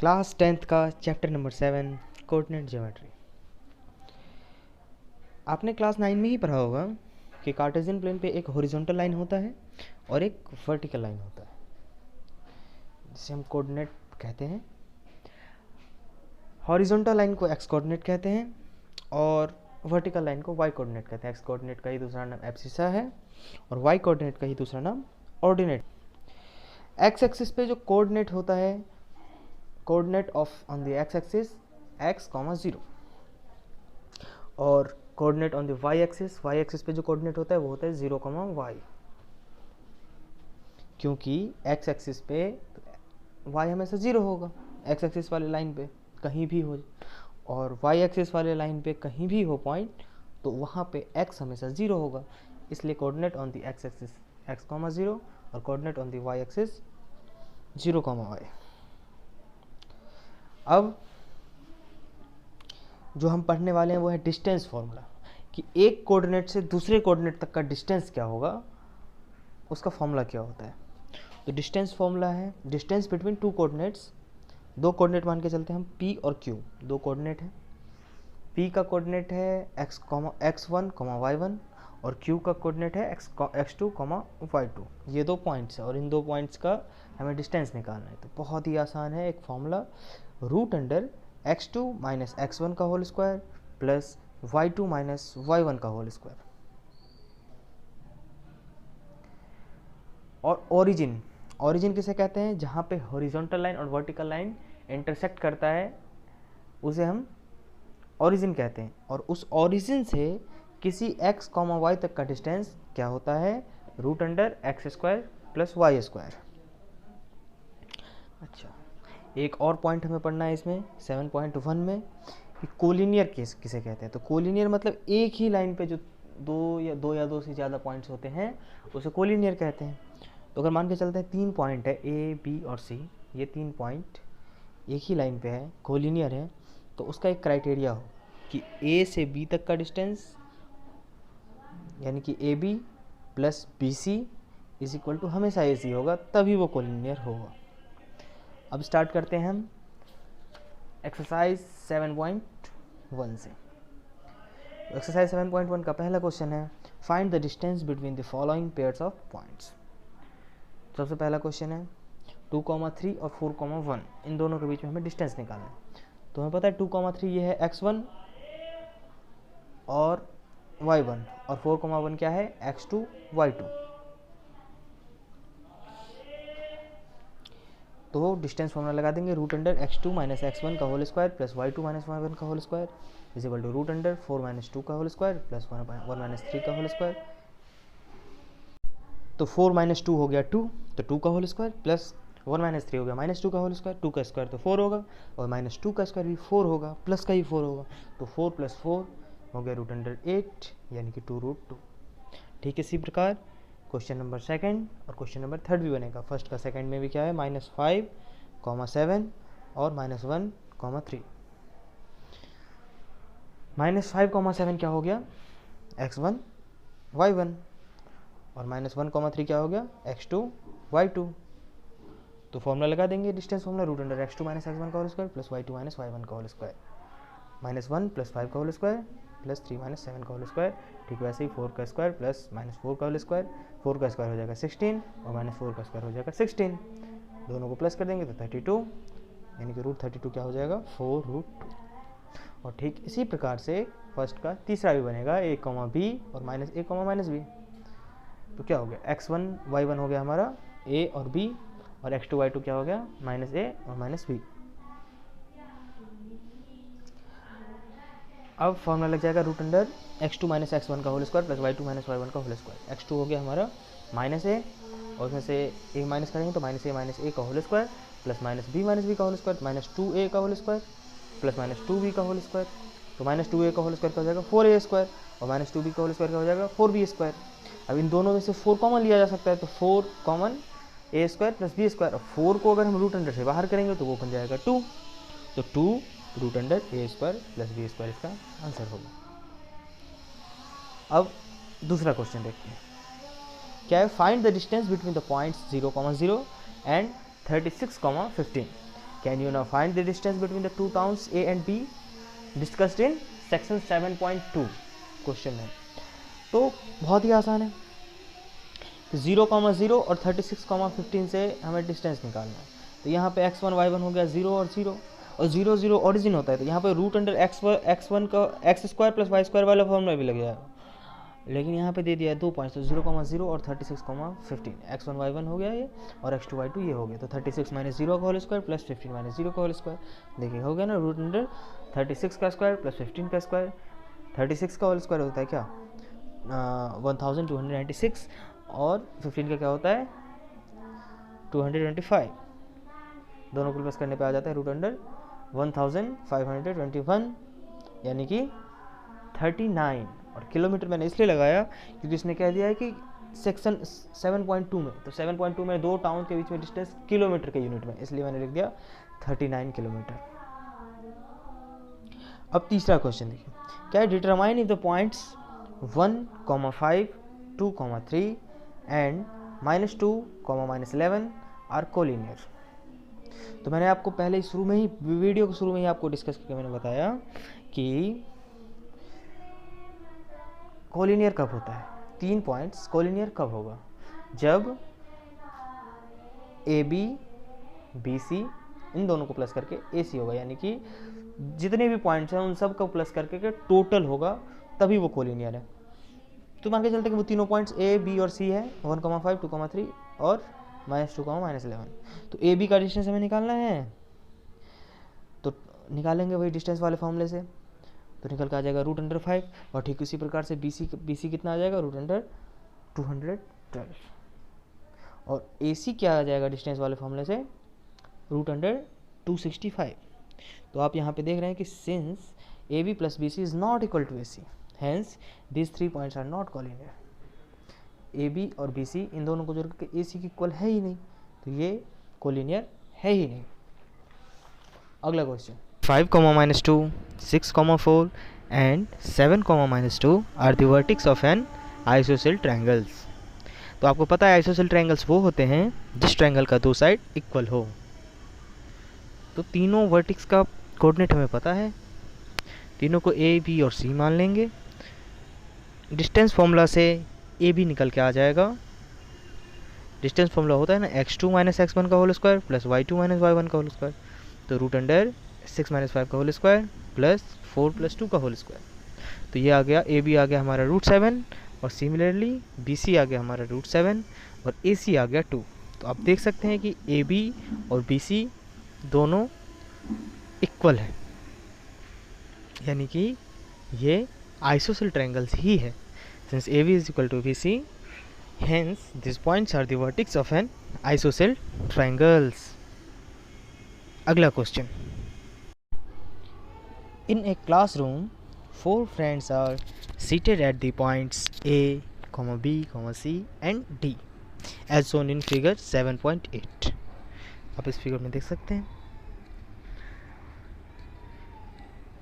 Class 10th का chapter number 7 coordinate geometry. आपने class 9 में ही पढ़ा होगा कि कार्टेशियन प्लेन पे एक हॉरिजॉन्टल लाइन होता है और एक वर्टिकल लाइन होता है जिसे हम कोऑर्डिनेट कहते हैं। हॉरिजॉन्टल लाइन को एक्स कोऑर्डिनेट कहते हैं और वर्टिकल लाइन को वाई कोऑर्डिनेट कहते हैं। एक्स कोऑर्डिनेट का ही दूसरा नाम एब्सिसा है और वाई कोऑर्डिनेट का ही दूसरा नाम ऑर्डिनेट। एक्स एक्सिस पे जो कोऑर्डिनेट होता है, coordinate of on the x axis x, 0 और coordinate on the y axis पे जो कोऑर्डिनेट होता है वो होता है 0, y, क्योंकि x एक्सिस पे y हमेशा 0 होगा x एक्सिस वाले लाइन पे कहीं भी हो, और y एक्सिस वाले लाइन पे कहीं भी हो पॉइंट तो वहाँ पे x हमेशा 0 होगा। इसलिए coordinate on the x axis x, 0 और coordinate on the y axis 0, y। अब जो हम पढ़ने वाले हैं वो है डिस्टेंस फॉर्मूला, कि एक कोऑर्डिनेट से दूसरे कोऑर्डिनेट तक का डिस्टेंस क्या होगा, उसका फॉर्मूला क्या होता है। तो डिस्टेंस फॉर्मूला है डिस्टेंस बिटवीन टू कोऑर्डिनेट्स। दो कोऑर्डिनेट मान के चलते हैं हम, p और q, दो कोऑर्डिनेट है। p का कोऑर्डिनेट है x1, y1 और q का कोऑर्डिनेट है x2, y2। ये दो पॉइंट्स है और इन दो पॉइंट्स का हमें डिस्टेंस निकालना है। तो बहुत ही आसान है, एक फॉर्मूला √ x2 माइनस x1 का whole square plus y2 minus y1 का होल स्क्वायर। और ओरिजिन किसे कहते हैं, जहाँ पे हॉरिजॉन्टल लाइन और वर्टिकल लाइन इंटरसेक्ट करता है उसे हम ओरिजिन कहते हैं। और उस ओरिजिन से किसी x, y तक का डिस्टेंस क्या होता है, √x² प्लस y²। अच्छा, एक और पॉइंट हमें पढ़ना है इसमें 7.1 में कि कोलिनियर केस किसे कहते हैं। तो कोलिनियर मतलब एक ही लाइन पे जो दो से ज़्यादा पॉइंट्स होते हैं उसे कोलिनियर कहते हैं। तो अगर मान के चलते हैं 3 पॉइंट है A, B और C, ये 3 पॉइंट एक ही लाइन पे है, कोलिनियर है, तो उसका एक क्राइटेरिया हो कि A से B तक का डिस्टेंस यानी कि AB plus BC is equal to हमेशा AC होगा, तभी वो कोलिनियर होगा। अब स्टार्ट करते हैं हम एक्सरसाइज 7.1 से। एक्सरसाइज 7.1 का पहला क्वेश्चन है, find the distance between the following pairs of points. सबसे पहला क्वेश्चन है 2, 3 और 4, 1, इन दोनों के बीच में हमें डिस्टेंस निकालना है। तो हमें पता है 2, 3 ये है x1 और y1 और 4, 1 क्या है x2, y2। तो डिस्टेंस फॉर्मूला लगा देंगे √x2 माइनस x1 का whole square plus y2 minus y1 का whole square is equal to √4 minus 2 का होल स्क्वायर प्लस 1 माइनस 3 का होल स्क्वायर। तो 4 माइनस 2 हो गया 2, तो 2 का होल स्क्वायर प्लस 1 माइनस 3 हो गया माइनस 2 का होल स्क्वायर। 2 का स्क्वायर तो 4 होगा और माइनस 2 का स्क्वायर भी 4 होगा, प्लस का ही 4 होगा। तो 4 प्लस 4 हो गया √8 यानी कि 2√2। ठीक है, इसी प्रकार क्वेश्चन नंबर 2 और क्वेश्चन नंबर 3 भी बनेगा। फर्स्ट का सेकंड में भी क्या है -5, 7 और -1, 3। -5, 7 क्या हो गया x1, y1 और -1, 3 क्या हो गया x2, y2। तो फॉर्मूला लगा देंगे distance formula √x2 minus x1 का whole square plus y2 minus y1 का होल स्क्वायर, -1 प्लस 5 का होल स्क्वायर प्लस 3 माइनस 7 का होल स्क्वायर। ठीक वैसे ही 4 का स्क्वायर प्लस -4 का होल स्क्वायर, 4 का स्क्वायर हो जाएगा 16 और -4 का स्क्वायर हो जाएगा 16। दोनों को प्लस कर देंगे तो 32 यानी कि √32 क्या हो जाएगा 4√2। और ठीक इसी प्रकार से फर्स्ट का तीसरा भी बनेगा a, b और -a, -b। तो क्या हो गया x1, y1 हो गया हमारा a और b और x2, y2 क्या हो गया -a और -b। अब फॉर्मूला लग जाएगा √x2 माइनस x1 का whole square plus y2 minus y1 का होल स्क्वायर। x2 हो गया हमारा -a और उसमें से a माइनस करेंगे तो -a का होल स्क्वायर प्लस -b का होल स्क्वायर -2a का होल स्क्वायर प्लस -2b का होल स्क्वायर। तो -2a का होल स्क्वायर का हो जाएगा 4a² और -2b का होल स्क्वायर का हो जाएगा 4b²। अब इन दोनों में से 4 कॉमन लिया जा सकता है, तो 4 कॉमन a² प्लस b²। और 4 को अगर हम √अंडर से बाहर करेंगे तो वो बन जाएगा 2, तो 2 √a² प्लस b² इसका आंसर होगा। अब दूसरा क्वेश्चन देखते हैं, क्या है, find the distance between the points 0, 0 and 36, 15। Can you now find the distance between the two towns A and be discussed in section 7.2 question है। तो बहुत ही आसान है, 0,0 और 36,15 से हमें डिस्टेंस निकालना है। तो यहाँ पे x1 y1 हो गया 0 और 0, और 0 0 ओरिजिन होता है, तो यहाँ पे रूट अंडर x1 का x² + y² वाला फॉर्मूला भी लग जाएगा, लेकिन यहाँ पे दे दिया है 2 पॉइंट्स, तो 0,0 और 36,15, x1 y1 हो गया ये, और x2 y2 ये हो गया। तो 36 - 0 का होल स्क्वायर प्लस 15 - 0 का होल स्क्वायर, देखिए हो गया ना, रूट अंडर 36 का स्क्वायर प्लस 15 का स्क्वायर। 36 का होल स्क्वायर होता है क्या 1296, और 15 का क्या होता है 225, दोनों को प्लस करने पे आ जाता है रूट अंडर 1521, यानी कि 39। और किलोमीटर मैंने इसलिए लगाया क्योंकि इसने कह दिया है कि सेक्शन 7.2 में, तो 7.2 में दो टाउन के बीच में डिस्टेंस किलोमीटर के यूनिट में, इसलिए मैंने लिख दिया 39 किलोमीटर। अब तीसरा क्वेश्चन देखिए, क्या determine if the points 1,5, 2,3 and -2, -11 are collinear. तो मैंने आपको पहले शुरू में ही वीडियो के शुरू में ही आपको डिस्कस करके मैंने बताया कि कोलिनियर कब होता है, 3 पॉइंट्स कोलिनियर कब होगा, जब ए बी बी सी इन दोनों को प्लस करके ए सी होगा, यानी कि जितने भी पॉइंट्स हैं उन सब को प्लस करके के टोटल होगा, तभी वो कोलिनियर है। तो मान के चलते कि वो तीनों पॉइंट्स ए बी और सी है, 1,5, 2,3 और -2, -11। तो ए बी का डिस्टेंस हमें निकालना है, तो निकालेंगे वही डिस्टेंस वाले फॉर्मूले से, तो निकल के आ जाएगा रूट अंडर 5, और ठीक उसी प्रकार से बी सी कितना आ जाएगा रूट अंडर 212, और ए सी क्या आ जाएगा डिस्टेंस वाले फॉर्मूले से रूट अंडर 265। तो आप यहाँ पे देख रहे हैं कि since A B plus B C is not equal to A C, hence this 3 points are not collinear. A B और बी सी इन दोनों को जोड़ करके ए सी की इक्वल है ही नहीं, तो ये कोलिनियर है ही नहीं। अगला question, 5, -2, 6, 4 and 7, -2 are the vertex of an isosceles triangles। तो आपको पता है आइसोसेल ट्रायंगल्स वो होते हैं जिस ट्रायंगल का दो साइड इक्वल हो। तो तीनों वर्टेक्स का कोऑर्डिनेट हमें पता है, तीनों को ए बी और सी मान लेंगे। डिस्टेंस फॉर्मूला से ए बी निकल के आ जाएगा, डिस्टेंस फॉर्मूला होता है ना x2 - x1 का whole square plus y2 - y1 का होल स्क्वायर, तो रूट अंडर 6 - 5 का होल स्क्वायर प्लस 4 + 2 का होल स्क्वायर। तो ये आ गया, ए बी आ गया हमारा √7, और सिमिलरली बी सी आ गया हमारा √7, और ए सी आ गया 2। तो आप देख सकते हैं कि ए बी और बी सी दोनों इक्वल है, यानी कि ये आइसोसेल ट्रायंगल्स ही है। Since A B is equal to B C, hence these points are the vertex of an isosceles triangles। अगला question, in a classroom 4 friends are seated at the points A, B, C and D as shown in figure 7.8। आप इस figure में देख सकते हैं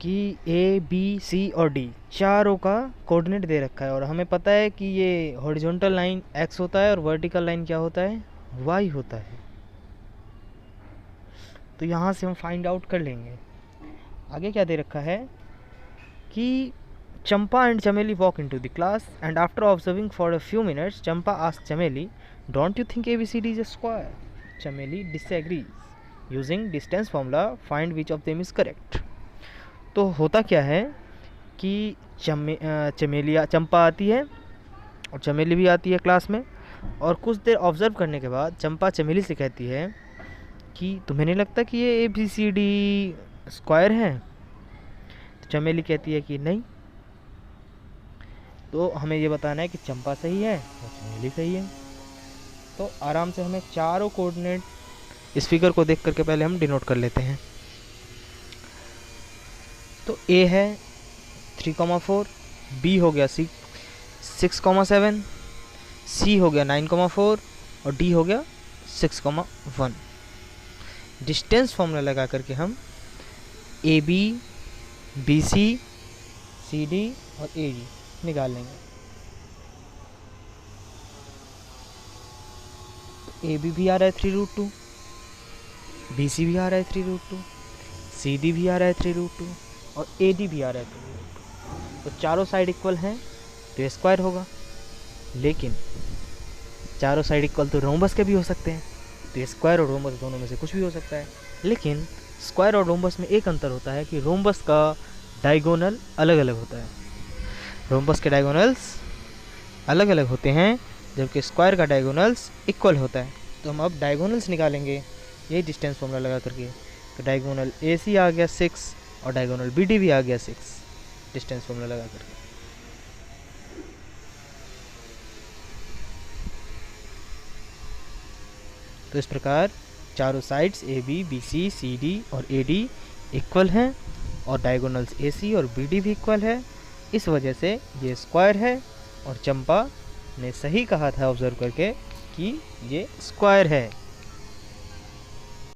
कि A B C और D चारों का कोऑर्डिनेट दे रखा है, और हमें पता है कि ये हॉरिजॉन्टल लाइन x होता है और वर्टिकल लाइन क्या होता है y होता है। तो यहाँ से हम फाइंड आउट कर लेंगे। आगे क्या दे रखा है कि Champa and Chameli walk into the class and after observing for a few minutes Champa asked Chameli, don't you think ABCD is a square? Chameli disagrees. Using distance formula find which of them is correct. तो होता क्या है कि चंपा आती है और चमेली भी आती है क्लास में, और कुछ देर ऑब्जर्व करने के बाद चंपा चमेली से कहती है कि तुम्हें नहीं लगता कि ये ABCD स्क्वायर है? तो चमेली कहती है कि नहीं। तो हमें ये बताना है कि चंपा सही है और चमेली सही है। तो आराम से हमें चारों कोऑर्डिनेट इस फिगर को देख करके पहले हम डिनोट कर लेते हैं। तो A है 3,4, B हो गया 6,7, C हो गया 9,4 और D हो गया 6,1। डिस्टेंस फॉर्मूला लगा करके हम AB, BC, CD और AD निकाल लेंगे। AB भी आ रहा है 3√2, BC भी आ रहा है 3√2, CD भी आ रहा है 3√2 और AD भी आ रहा है 3√2। तो चारों साइड इक्वल हैं तो ये स्क्वायर होगा। लेकिन चारों साइड इक्वल तो रोम्बस के भी हो सकते हैं, तो ये स्क्वायर और रोम्बस दोनों में से कुछ भी हो सकता है। लेकिन स्क्वायर और रोम्बस में एक अंतर होता है कि रोम्बस का डायगोनल अलग अलग होता है। रोम्बस के डायगोनल्स अलग अलग होते हैं, जबकि स्क्वायर का डायगोनल्स इक्वल होता है। तो हम अब डायगोनल्स निकालेंगे यही डिस्टेंस फॉर्मूला लगा करके। तो डायगोनल AC आ गया 6 और डायगोनल BD भी आ गया 6 डिस्टेंस फॉर्मूला लगा करके। तो इस प्रकार चारों साइड्स AB, BC, CD और AD इक्वल हैं और डायगोनल्स AC और BD भी इक्वल है। इस वजह से ये स्क्वायर है और चंपा ने सही कहा था ऑब्जर्व करके कि ये स्क्वायर है।